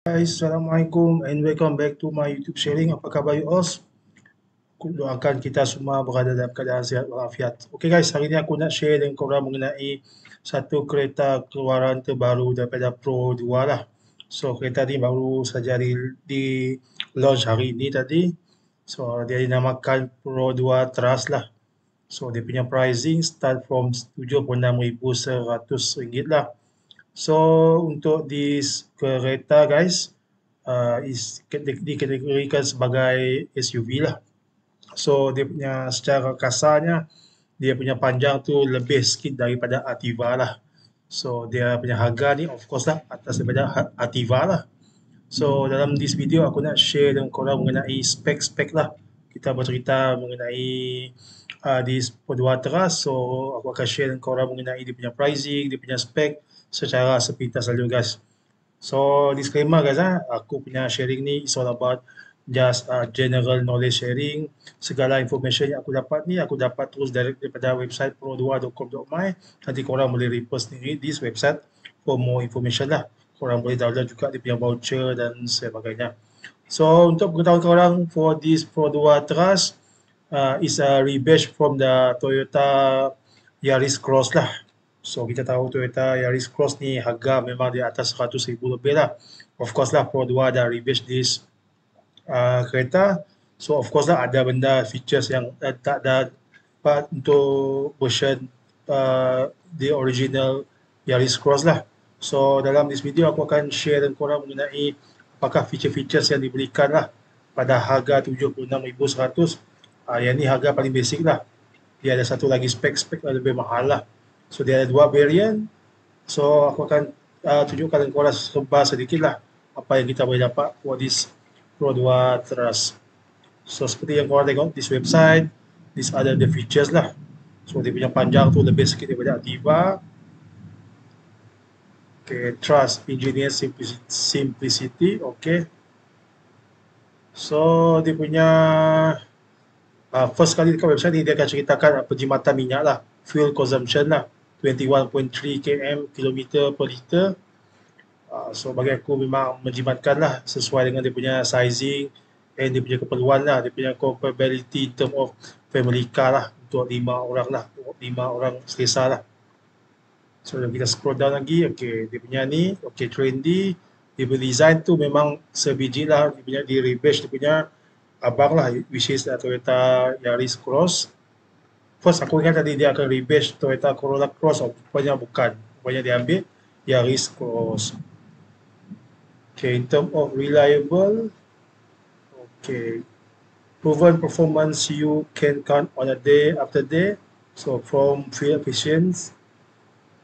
Guys, Assalamualaikum and welcome back to my YouTube sharing. Apa khabar you all? Aku doakan kita semua berada dalam keadaan sihat walafiat. Okay guys, hari ni aku nak share dengan korang mengenai satu kereta keluaran terbaru daripada Pro 2 lah. So kereta ni baru saja di launch hari ni tadi. So dia dinamakan Pro 2 Trust lah. So dia punya pricing start from RM76,100 lah. So untuk kereta guys, dikategorikan sebagai SUV lah. So dia punya secara kasarnya dia punya panjang tu lebih sikit daripada Ativa lah. So dia punya harga ni of course lah atas daripada Ativa lah. So dalam this video aku nak share dengan korang mengenai spek-spek lah. Kita bercerita mengenai this Pro 2 Trust. So aku akan share dengan korang mengenai dia punya pricing, dia punya spek secara sepintas saja guys. So disclaimer guys, aku punya sharing ni is all about just general knowledge sharing. Segala information yang aku dapat ni aku dapat terus daripada website pro2.com.my. Nanti korang boleh refer sendiri this website for more information lah. Korang boleh download juga dia punya voucher dan sebagainya. So untuk pengetahuan korang for this Pro 2 Trust is a rebadge from the Toyota Yaris Cross lah. So kita tahu Toyota Yaris Cross ni harga memang di atas 100,000 lebih lah. Of course lah Pro 2 dah rebadge this kereta. So of course lah ada benda features yang tak ada untuk version the original Yaris Cross lah. So dalam this video aku akan share dengan korang mengenai apakah feature-features yang diberikan lah pada harga 76,100. Yang ni harga paling basic lah. Dia ada satu lagi spek-spek yang lebih mahal lah. So dia ada dua variant. So aku akan tunjukkan dengan korang sedikit lah apa yang kita boleh dapat for this Pro 2 Trust. So seperti yang korang tengok this website, these are the features lah. So dia punya panjang tu lebih sikit daripada Ativa. Okay, Trust, Engineer Simplicity, okay. So dia punya first kali dekat website ni dia akan ceritakan penjimatan minyak lah, fuel consumption lah, 21.3 km per liter. So bagi aku memang menjimatkan lah sesuai dengan dia punya sizing and dia punya keperluan lah, dia punya compatibility in term of family car lah untuk 5 orang lah, 5 orang selesa lah. So kita scroll down lagi, okay, dia punya ni, okay, trendy, dia punya design tu memang sebiji lah, dia punya di rebadge dia punya abang lah, which is Toyota Yaris Cross. First aku ingat tadi dia akan rebadge Toyota Corolla Cross, rupanya bukan, rupanya dia ambil Yaris Cross. Okay, in term of reliable, okay, proven performance you can count on a day after day. So from fuel efficiency,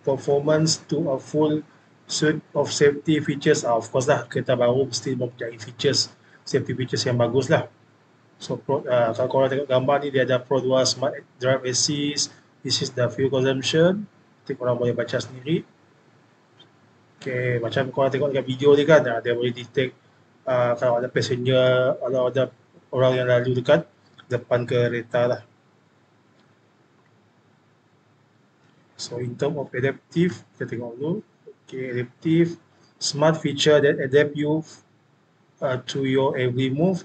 performance to a full suite of safety features. Of course lah, kereta baru mesti mempunyai features, safety features yang bagus lah. So kalau korang tengok gambar ni, dia ada Pro 2 Smart Drive Assist, this is the fuel consumption, nanti korang boleh baca sendiri. Okay, macam korang tengok dekat video ni kan, dia boleh detect kalau ada passenger, kalau ada orang yang lalu dekat depan kereta lah. So in term of adaptive, kita tengok dulu. Okay, adaptive, smart feature that adapt you to your every move.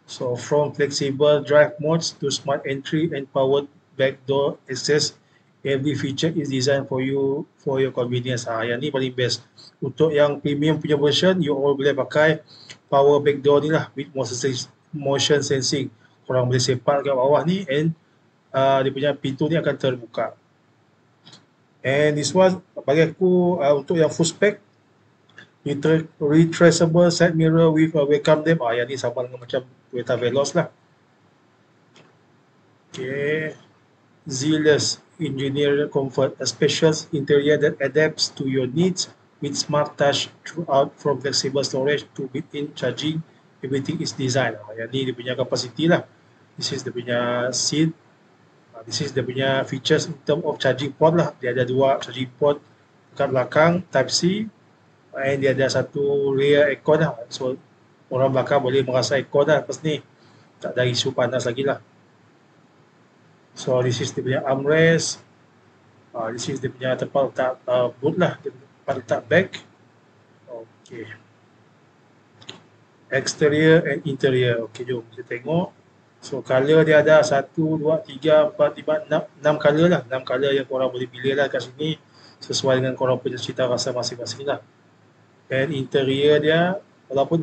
So from flexible drive modes to smart entry and powered backdoor access, every feature is designed for you for your convenience. Yang ni paling best. Untuk yang premium punya version, you all boleh pakai power backdoor ni lah with motion sensing. Korang boleh sepak kat bawah ni and dia punya pintu ni akan terbuka. And this one bagi aku untuk yang full spec, retraceable side mirror with a welcome lamp. Yang ni sama dengan macam Toyota Veloz lah. Okay, Zealous Engineer Comfort, a special interior that adapts to your needs with smart touch throughout, from flexible storage to built-in charging, everything is designed. Yang ni dia punya capacity lah. This is dia punya seat. This is dia punya features in term of charging port lah. Dia ada dua charging port dekat belakang, Type C, and dia ada satu rear aircon lah. So orang belakang boleh merasa aircon lah lepas ni, tak ada isu panas lagi lah. So this is dia punya armrest, this is dia punya tempat letak boot lah, tempat letak bag. Okay, exterior and interior. Okey, jom kita tengok. So color dia ada 1, 2, 3, 4, 5, 6 color lah. 6 color yang korang boleh pilih lah kat sini sesuai dengan korang punya cita rasa masing-masing lah. And interior dia walaupun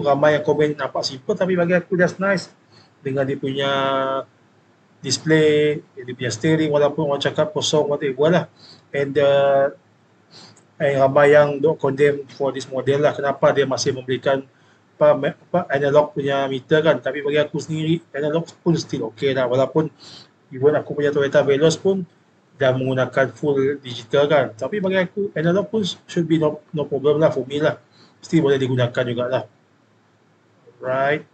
ramai yang komen nampak simple, tapi bagi aku just nice dengan dia punya display, dia punya steering, walaupun orang cakap kosong whatever lah. And ramai yang dok condemn for this model lah, kenapa dia masih memberikan analog punya meter kan. Tapi bagi aku sendiri analog pun still okay lah, walaupun even aku punya Toyota Veloz pun dah menggunakan full digital kan. Tapi bagi aku analog pun should be no problem lah for me lah, still boleh digunakan jugalah. Right.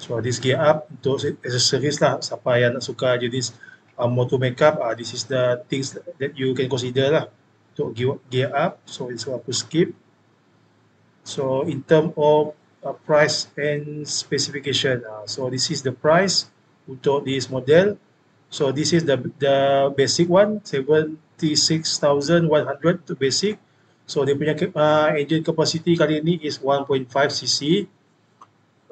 So this gear up untuk accessories lah, siapa yang nak suka jenis motor makeup, this is the things that you can consider lah untuk gear up. So it's aku skip. So in term of price and specification, so this is the price untuk this model. So this is the basic one, 76,100 to basic. So dia punya engine capacity kali ini is 1.5 cc.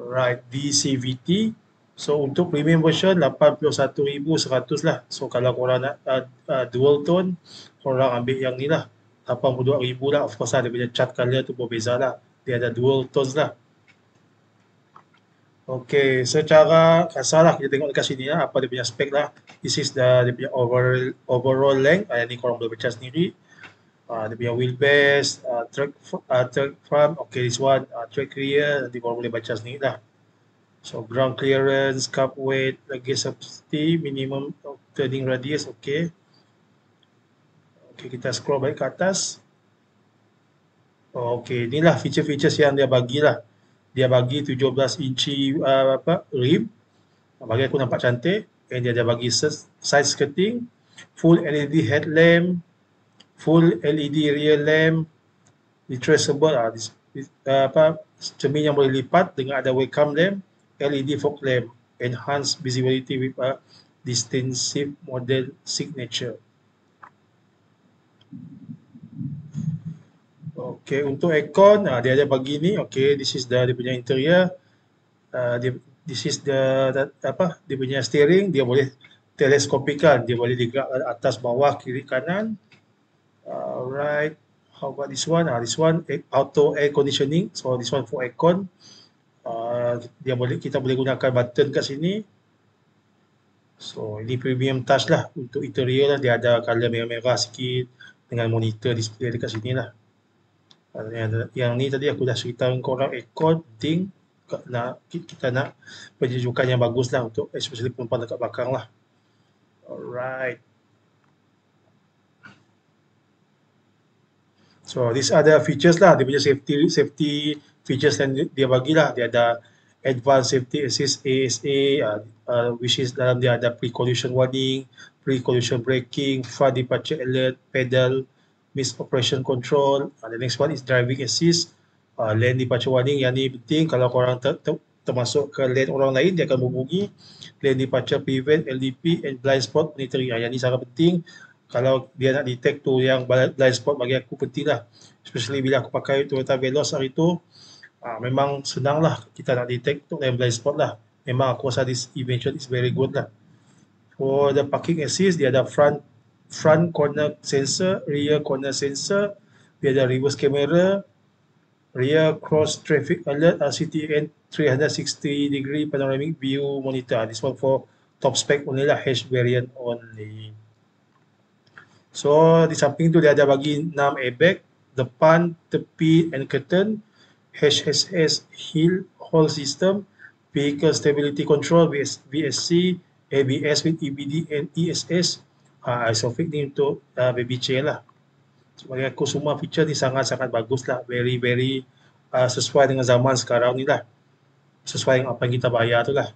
Right, DCVT. So untuk premium version 81,100 lah. So kalau korang nak dual tone, korang ambil yang ni lah, 82,000 lah. Of course lah, dia punya cat color tu berbeza lah, dia ada dual tones lah. Okay, secara kasar lah kita tengok dekat sini lah apa dia punya spek lah. This is dia punya overall length, yang ni korang boleh baca sendiri. Dia punya wheelbase, track front, okay, this one, track rear, nanti korang boleh baca sendiri lah. So ground clearance, cup weight, luggage capacity, minimum turning radius, okay. Okay, kita scroll balik ke atas. Okay, inilah feature-features yang dia bagilah. Dia bagi 17 inci rim, bagi aku nampak cantik. And dia ada bagi side skirting, full LED headlamp, full LED rear lamp, retractable, cermin yang boleh lipat dengan ada wacom lamp, LED fog lamp, enhanced visibility with a distinctive model signature. Okay, untuk aircon, dia ada bagi ni. Okay, this is dia punya interior. This is dia punya steering, dia boleh teleskopikan, dia boleh digerak atas, bawah, kiri, kanan. Alright, how about this one? This one auto air conditioning. So this one for aircon. Kita boleh gunakan button kat sini. So ini premium touch lah untuk interior lah. Dia ada color merah-merah sikit dengan monitor display dekat sini lah. Yang ni tadi aku dah ceritakan korang, aircon penting, kita nak penyejukan yang bagus lah untuk especially perempuan dekat belakang lah. Alright. So these are the features lah, dia punya safety features yang dia bagilah. Dia ada advanced safety assist ASA, which is dalam dia ada pre-collision warning, pre-collision braking, front departure alert, pedal miss operation control. The next one is driving assist, lane departure warning. Yang ni penting kalau korang termasuk ke lane orang lain, dia akan menghubungi. Lane departure prevent, LDP and blind spot monitoring. Yang ni sangat penting. Kalau dia nak detect tu yang blind spot, bagi aku penting lah. Especially bila aku pakai Toyota Veloz hari tu, memang senang lah kita nak detect tu yang blind spot lah. Memang aku rasa this invention is very good lah. For the parking assist, dia ada front corner sensor, rear corner sensor, dia ada reverse camera, rear cross traffic alert, CTN 360 degree panoramic view monitor. This one for top spec only lah, H variant only. So di samping tu dia ada bagi 6 airbag, depan, tepi and curtain, HSS hill hold system, vehicle stability control, VSC, ABS with EBD and ESS. Isofix ni untuk baby chair lah. So, bagi aku semua feature ni sangat-sangat bagus lah, very sesuai dengan zaman sekarang ni lah, sesuai dengan apa yang kita bayar tu lah.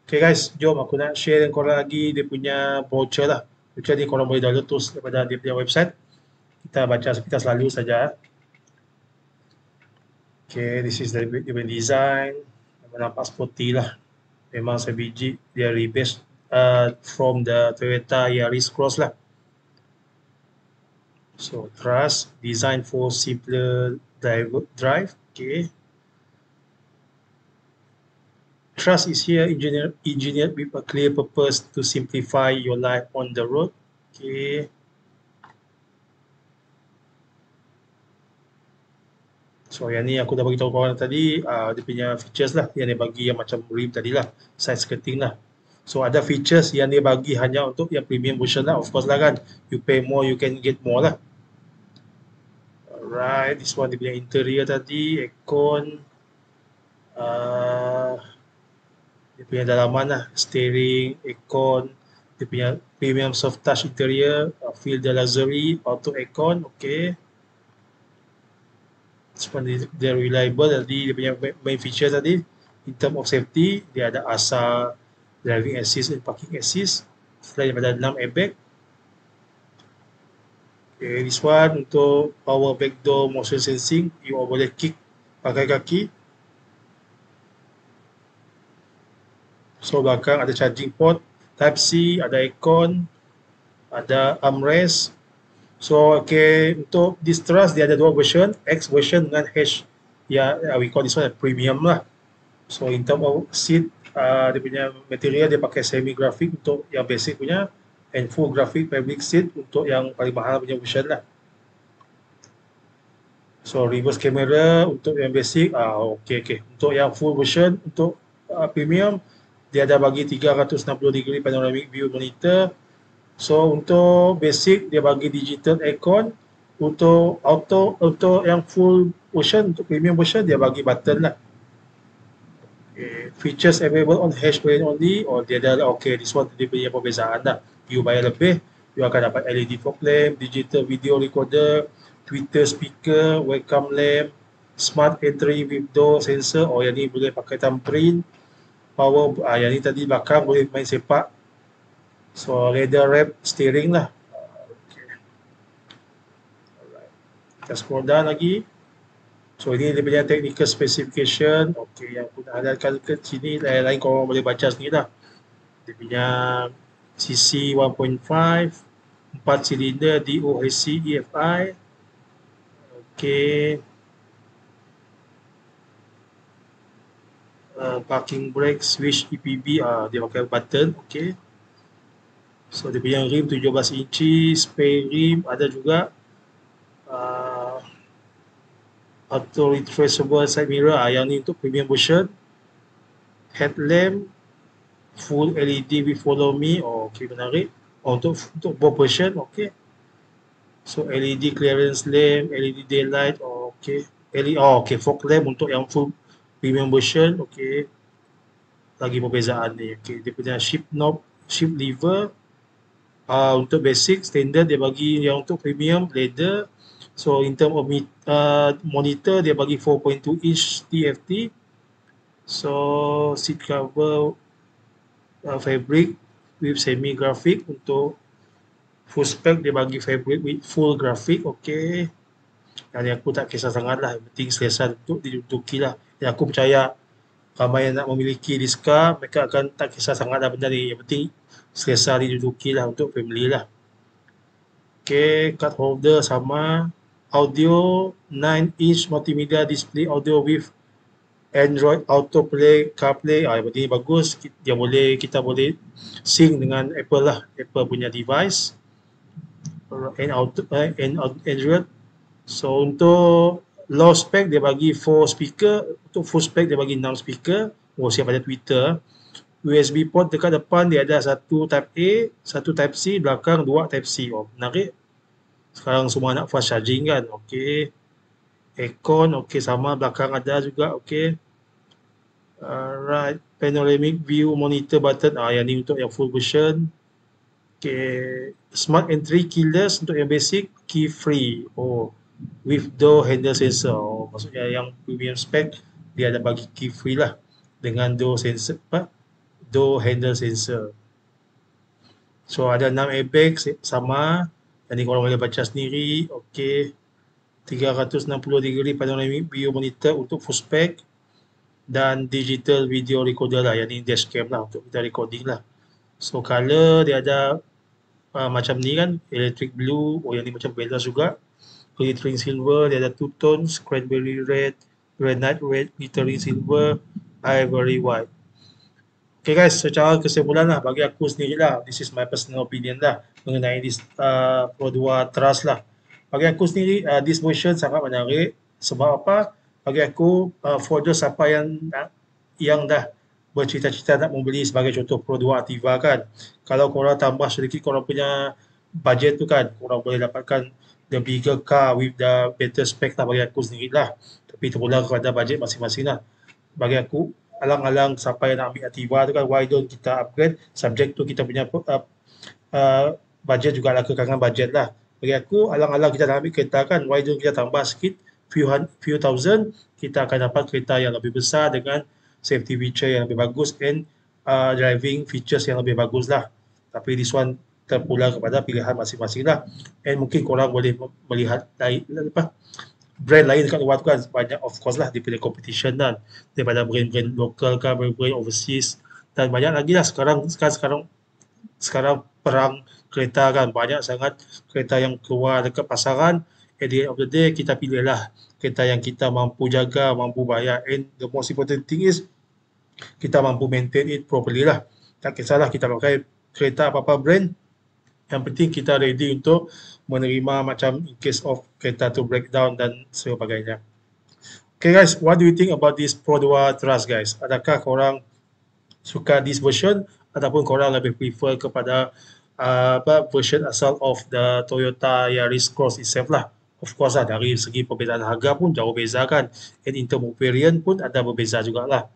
Okay guys, jom aku nak share dengan korang lagi dia punya brochure lah. Brochure ni korang boleh download terus daripada dia punya website. Kita baca sekitar selalu saja. Okay, this is the design. Nampak sporty lah. Memang sebiji dia rebase from the Toyota Yaris Cross lah. So truss, design for simpler drive. Okay. Trust is here engineered with a clear purpose to simplify your life on the road. Okay. So yang ni aku dah bagi tahu korang tadi, dia punya features lah yang dia bagi yang macam rim tadi lah, side skirting lah. So ada features yang dia bagi hanya untuk yang premium version lah, of course lah kan. You pay more, you can get more lah. Alright, this one dia punya interior tadi, aircon, dia punya dalaman lah, steering, aircon, dia punya premium soft touch interior, feel the luxury, auto aircon, okay. Dia reliable tadi, dia punya main feature tadi in term of safety, dia ada ASA, driving assist dan parking assist selain daripada 6 airbag. Okay, this one untuk power back door motion sensing, you boleh kick pakai kaki. So belakang ada charging port, type C, ada aircon, ada armrest. So okay, untuk this truss dia ada dua version, X version dengan H. Ya, we call this one premium lah. So in term of seat, dia punya material dia pakai semi graphic untuk yang basic punya, and full graphic fabric seat untuk yang paling mahal punya version lah. So reverse camera untuk yang basic, okay. Untuk yang full version, untuk premium, dia ada bagi 360 degree panoramic view monitor. So untuk basic dia bagi digital aircon, untuk auto, untuk yang full version, untuk premium version dia bagi button lah. Okay. Features available on H variant only, dia ada okay, this one dia punya perbezaan lah. You bayar lebih, you akan dapat LED fog lamp, digital video recorder, Twitter speaker, welcome lamp, smart entry with door sensor, yang ni boleh pakai thumbprint, power, yang ni tadi belakang boleh main sepak. So leather wrap steering lah. Okay. Alright. Kita scroll down lagi. So ini dia punya technical specification. Okay, yang aku nak hadapkan ke sini, lain-lain korang boleh baca sendiri lah. Dia punya CC 1.5, 4 silinder DOHC EFI. Okay. Parking brake switch EPB, dia pakai button. Okay. So dia punya rim 17 inci, spare rim ada juga, auto retraceable side mirror, yang ni untuk premium version. Headlamp full LED with follow me, okay, menarik. Untuk both version, okay. So LED clearance lamp, LED daylight, okay. Okay, fog lamp untuk yang full premium version, okay. Lagi perbezaan ni, okay. Dia punya shift knob, shift lever. Untuk basic, standard dia bagi, yang untuk premium, leather. So in term of monitor, dia bagi 4.2 inch TFT. So seat cover fabric with semi graphic. Untuk full spec dia bagi fabric with full graphic, okay. Yang aku tak kisah sangat lah, yang penting selesa untuk diduduki lah. Yang aku percaya ramai yang nak memiliki this car, mereka akan tak kisah sangat lah benda ni. Yang penting selesa diduduki lah untuk family lah. Okay, card holder sama. Audio 9 inch multimedia display audio with Android Auto Play, CarPlay. Yang penting bagus, kita boleh sync dengan Apple lah, Apple punya device and Android. So untuk low spec dia bagi 4 speaker, untuk full spec dia bagi 6 speaker. Siap pada Twitter. USB port dekat depan dia ada satu Type A, satu Type C, belakang 2 Type C. Menarik. Sekarang semua nak fast charging kan, okay. Aircon, okay, sama, belakang ada juga, okay. Alright, panoramic view monitor button, yang ni untuk yang full version. Okay, smart entry keyless untuk yang basic, key free, with door handle sensor. Maksudnya yang premium spec dia ada bagi key free lah dengan door sensor, door handle sensor. So ada 6 airbag sama. Yang ni korang boleh baca sendiri. Okay. 360 degree panoramic view monitor untuk full spec. Dan digital video recorder lah. Yang ni dashcam lah untuk kita recording lah. So color dia ada macam ni kan. Electric blue. Yang ni macam balance juga. glittering silver, dia ada two tones, cranberry red, granite red, glittering silver, ivory white. Okay guys, secara kesimpulan lah, bagi aku sendiri lah, this is my personal opinion lah mengenai this Pro 2 Trust lah. Bagi aku sendiri, this version sangat menarik. Sebab apa? Bagi aku, for those siapa yang dah bercita-cita nak membeli sebagai contoh Pro 2 Ativa kan, kalau korang tambah sedikit korang punya budget tu kan, korang boleh dapatkan the bigger car with the better spec lah bagi aku sendiri lah. Tapi terpulang kepada budget masing-masing lah. Bagi aku, alang-alang siapa yang nak ambil Ativa tu kan, why don't kita upgrade, subject tu kita punya budget juga lah, kekangan budget lah. Bagi aku, alang-alang kita nak ambil kereta kan, why don't kita tambah sikit, few thousand, kita akan dapat kereta yang lebih besar dengan safety feature yang lebih bagus and driving features yang lebih bagus lah. Tapi this one terpulang kepada pilihan masing-masing lah. And mungkin korang boleh melihat brand lain dekat luar tu kan, banyak of course lah daripada competition kan, daripada brand-brand lokal kan, brand overseas, dan banyak lagi lah sekarang perang kereta kan, banyak sangat kereta yang keluar dekat pasaran. At the end of the day, kita pilih lah kereta yang kita mampu jaga, mampu bayar, and the most important thing is kita mampu maintain it properly lah. Tak kisahlah kita pakai kereta apa-apa brand, yang penting kita ready untuk menerima macam in case of kereta tu breakdown dan sebagainya. Okay guys, what do you think about this Pro 2 Trust guys? Adakah korang suka this version ataupun korang lebih prefer kepada version asal of the Toyota Yaris Cross itself lah? Of course lah, dari segi perbezaan harga pun jauh beza kan, and in term of variant pun ada berbeza jugalah.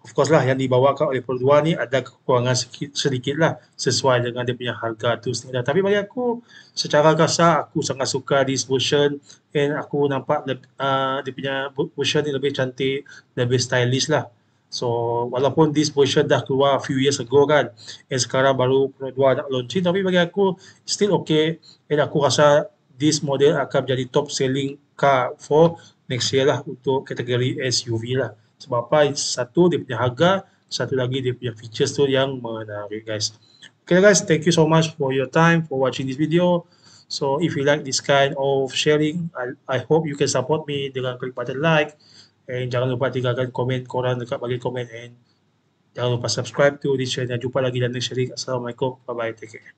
Of course lah, yang dibawakan oleh Pro 2 ni ada kekurangan sedikit lah sesuai dengan dia punya harga tu sendiri. Tapi bagi aku, secara kasar aku sangat suka this version, and aku nampak dia punya version ni lebih cantik, lebih stylish lah. So walaupun this version dah keluar few years ago kan, and sekarang baru Pro 2 nak launching, tapi bagi aku still okay, and aku rasa this model akan menjadi top selling car for next year lah untuk kategori SUV lah. Sebab apa? Satu, dia punya harga, satu lagi dia punya features tu yang menarik guys. Okay guys, thank you so much for your time for watching this video. So if you like this kind of sharing, I hope you can support me dengan klik button like, and jangan lupa tinggalkan komen korang dekat bahagian komen, and jangan lupa subscribe to this channel. Jumpa lagi dalam next sharing. Assalamualaikum, bye bye, take care.